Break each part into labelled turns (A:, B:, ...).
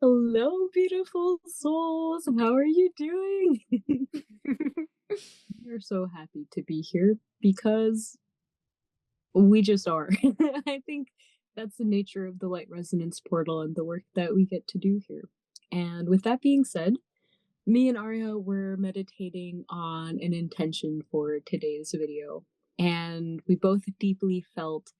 A: Hello, beautiful souls. How are you doing? We're so happy to be here because we just are. I think that's the nature of the Light Resonance Portal and the work that we get to do here. And with that being said, me and Aria were meditating on an intention for today's video, and we both deeply felt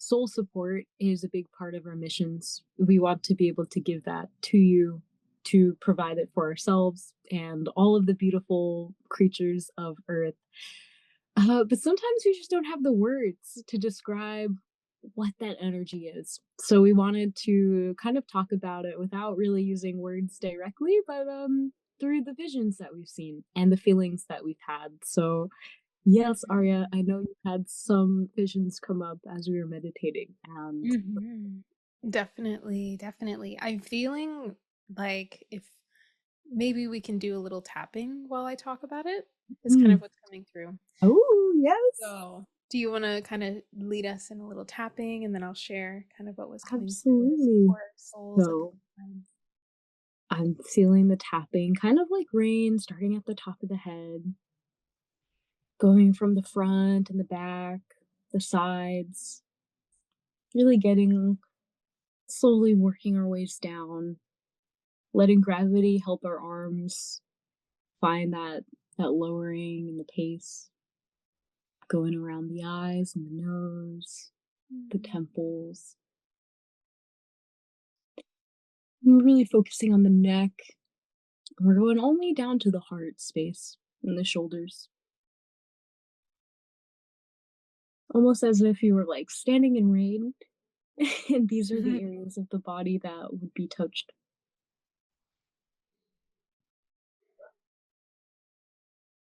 A: soul support is a big part of our missions. We want to be able to give that to you, to provide it for ourselves and all of the beautiful creatures of Earth. But sometimes we just don't have the words to describe what that energy is. So we wanted to kind of talk about it without really using words directly, but through the visions that we've seen and the feelings that we've had. So yes, Arya, I know you had some visions come up as we were meditating, and
B: Mhm. Definitely, definitely. I'm feeling like if maybe we can do a little tapping while I talk about it, is kind
A: mm,
B: of what's coming through.
A: oh yes,
B: So, do you want to kind of lead us in a little tapping and then I'll share kind of what was coming through to
A: absolutely.
B: support our souls at this
A: So
B: time?
A: I'm feeling the tapping, kind of like rain, starting at the top of the head, going from the front and the back, the sides, really getting slowly working our ways down, letting gravity help our arms find that lowering in the pace, going around the eyes and the nose, the
B: Mm.
A: temples. We're really focusing on the neck. We're going only down to the heart space and the shoulders. Almost as if you were like standing in rain and these are the areas of the body that would be touched.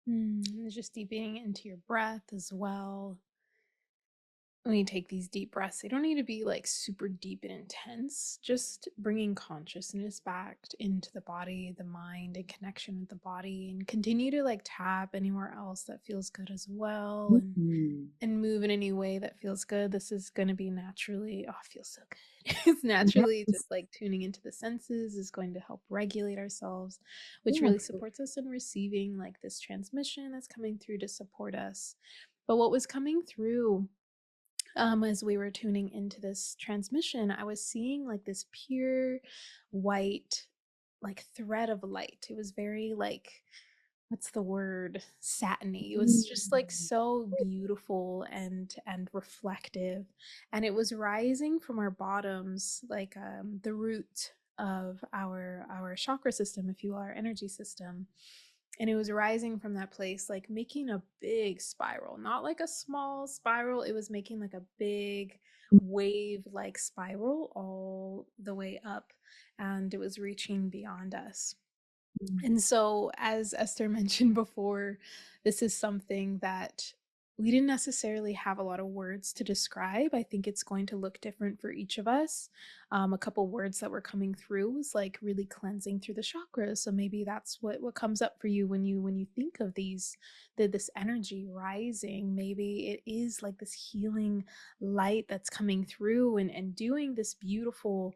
B: And just deepening into your breath as well. When you take these deep breaths, they don't need to be like super deep and intense. Just bringing consciousness back into the body, the mind, and connection with the body, and continue to like tap anywhere else that feels good as well,
A: Mm-hmm.
B: and move in any way that feels good. This is going to be naturally, oh, it feels so good. It's naturally
A: Yes,
B: just like tuning into the senses is going to help regulate ourselves, which really
A: yes.
B: supports us in receiving like this transmission that's coming through to support us. But what was coming through as we were tuning into this transmission, I was seeing like this pure white, like thread of light. It was very like, what's the word? Satiny. It was just like
A: Mm.
B: so beautiful and reflective, and it was rising from our bottoms, like the root of our chakra system, if you are, our energy system, and it was rising from that place, like making a big spiral, not like a small spiral. It was making like a big wave like spiral all the way up, and it was reaching beyond us. And so, as Esther mentioned before, this is something that we didn't necessarily have a lot of words to describe. I think it's going to look different for each of us. A couple words that were coming through was like really cleansing through the chakras. So maybe that's what comes up for you when you think of this energy rising. Maybe it is like this healing light that's coming through and doing this beautiful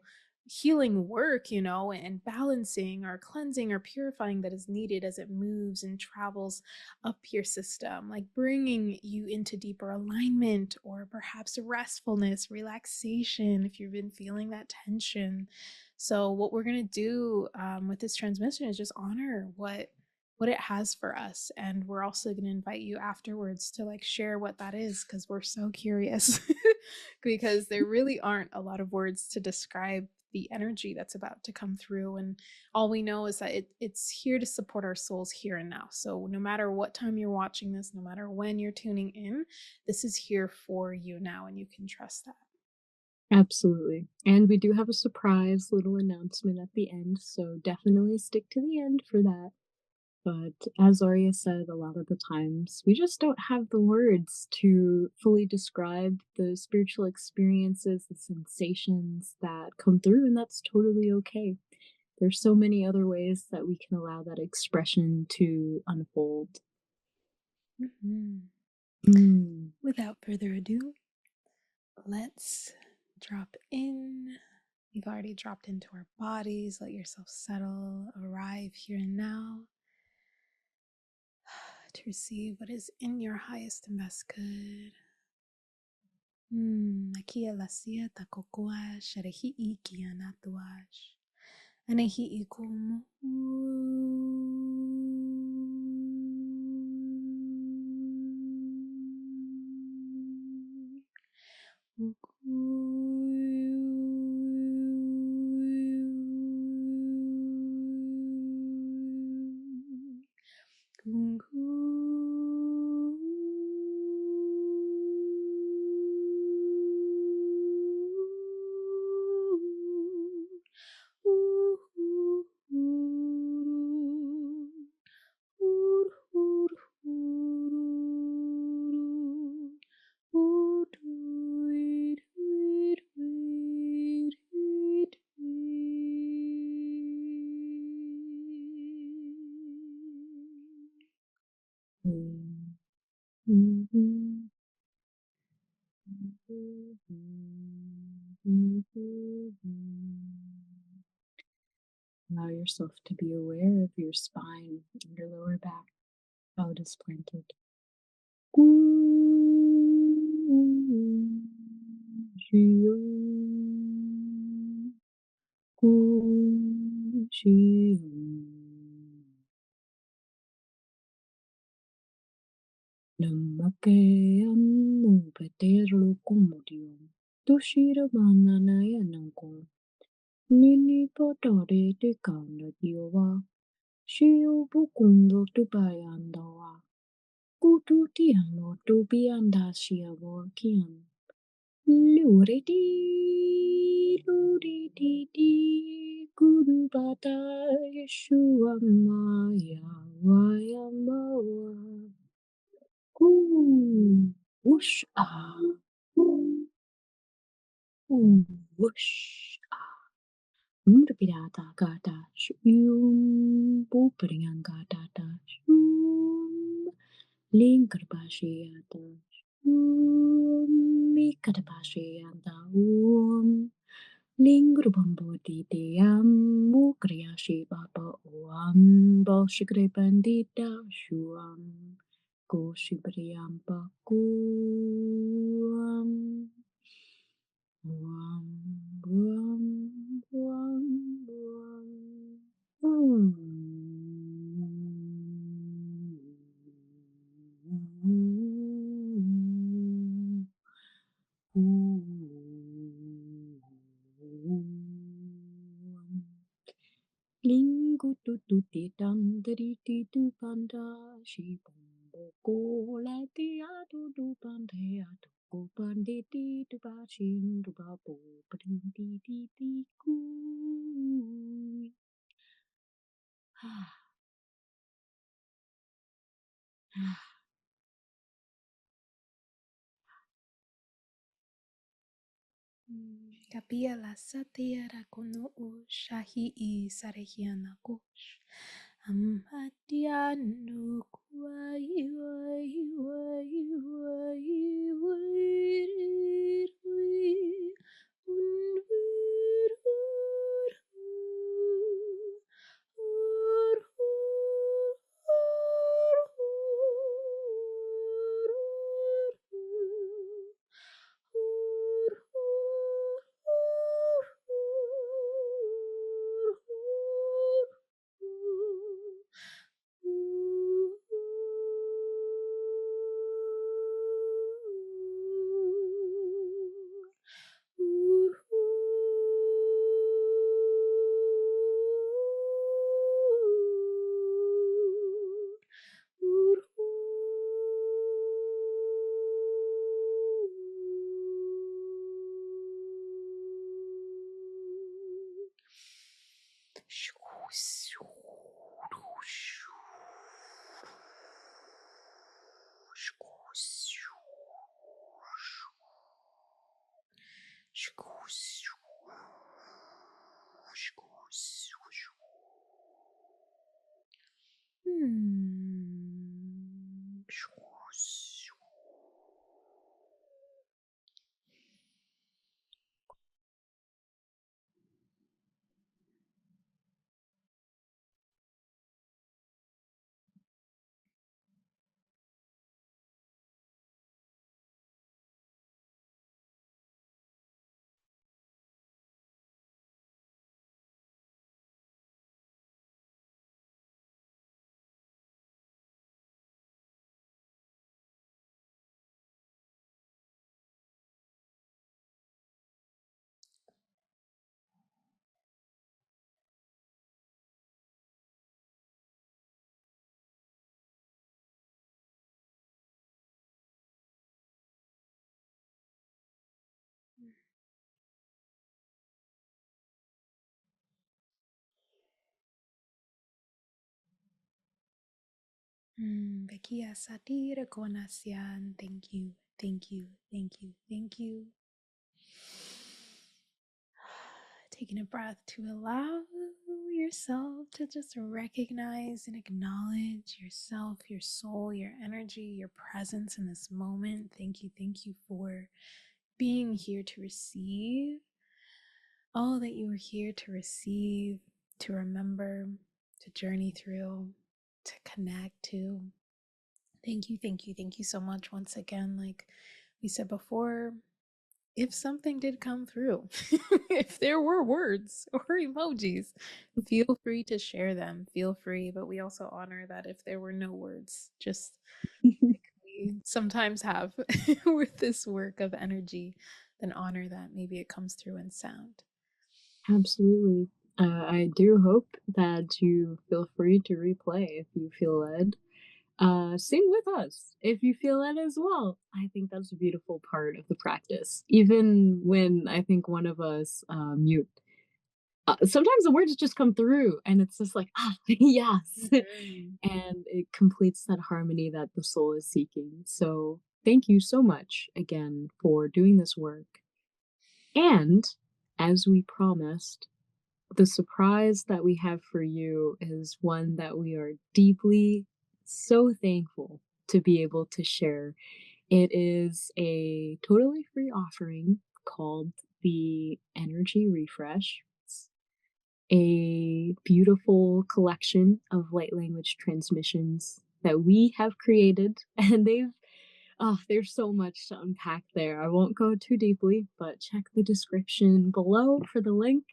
B: healing work, and balancing or cleansing or purifying that is needed as it moves and travels up your system, like bringing you into deeper alignment or perhaps restfulness, relaxation if you've been feeling that tension. So, what we're going to do with this transmission is just honor what it has for us, and we're also going to invite you afterwards to like share what that is, because we're so curious. Because there really aren't a lot of words to describe the energy that's about to come through, and all we know is that it's here to support our souls here and now. So no matter what time you're watching this, no matter when you're tuning in, this is here for you now, and you can trust that.
A: Absolutely. And we do have a surprise little announcement at the end, so definitely stick to the end for that. But as Arya said, a lot of the times we just don't have the words to fully describe the spiritual experiences, the sensations that come through, and that's totally okay. There's so many other ways that we can allow that expression to unfold.
B: Mhm.
A: Mm.
B: Without further ado, let's drop in We've already dropped into our bodies. Let yourself settle, arrive here and now to receive what is in your highest and best good. Akia lasia takokoa sharehi iki anatuash. Anehi ikumu.
A: Allow yourself to be aware of your spine and your lower back, how it is planted. Namakean Petero Comodium, Tushira Mananaya Nanko, Nini Potore de Kanda Diova, Shio Bukundo Tubayandawa, Kutu Tiano Tubiandashia Workian, Luridi, Luridi, Guru Bata Yeshua Maya, Wayamawa. Whoosh, ah, whoosh, ah. Pirata gata, shum, pupringan gata, shum, linkerbashiata, shum, mikadabashiata, lingerbambodi deam, mukriashi baba, bolshikre bandita, shuam. Koshibriyamba kuam buam buam buam buam Lingu tu tu ti tam dari ti tu panda shi pombo ko la ti a tu tu pande a tu ko pande ti tu ba shin tu ba bo prin ti ti ti ku.
B: Kapia la satiara kono o shahi I sarehiana kosh. Amatiano kwai wai wai wai wai Bekia satira konasian. Thank you, thank you, thank you, thank you. Taking a breath to allow yourself to just recognize and acknowledge yourself, your soul, your energy, your presence in this moment. Thank you for being here to receive all that you are here to receive, to remember, to journey through, to connect to. Thank you so much once again. Like we said before, if something did come through, if there were words or emojis, feel free to share them. Feel free, but we also honor that if there were no words, just like we sometimes have with this work of energy, then honor that maybe it comes through in sound.
A: Absolutely. I do hope that you feel free to replay if you feel led. Sing with us if you feel it as well. I think that's a beautiful part of the practice. Even when I think one of us mute, sometimes the words just come through and it's just like, ah, yes.
B: Mhm.
A: And it completes that harmony that the soul is seeking. So thank you so much again for doing this work. And as we promised, the surprise that we have for you is one that we are deeply so thankful to be able to share. It is a totally free offering called the Energy Refresh. It's a beautiful collection of light language transmissions that we have created, and there's so much to unpack there. I won't go too deeply, but check the description below for the link.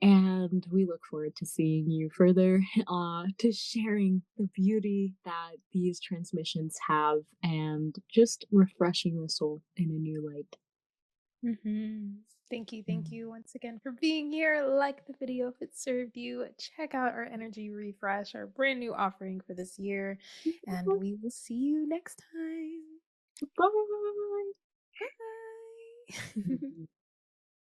A: And we look forward to seeing you further, to sharing the beauty that these transmissions have and just refreshing the soul in a new light.
B: Mm-hmm. Thank
A: Mm.
B: you once again for being here. Like the video if it served you. Check out our energy refresh, our brand new offering for this year, and we will see you next time.
A: Bye.
B: Bye.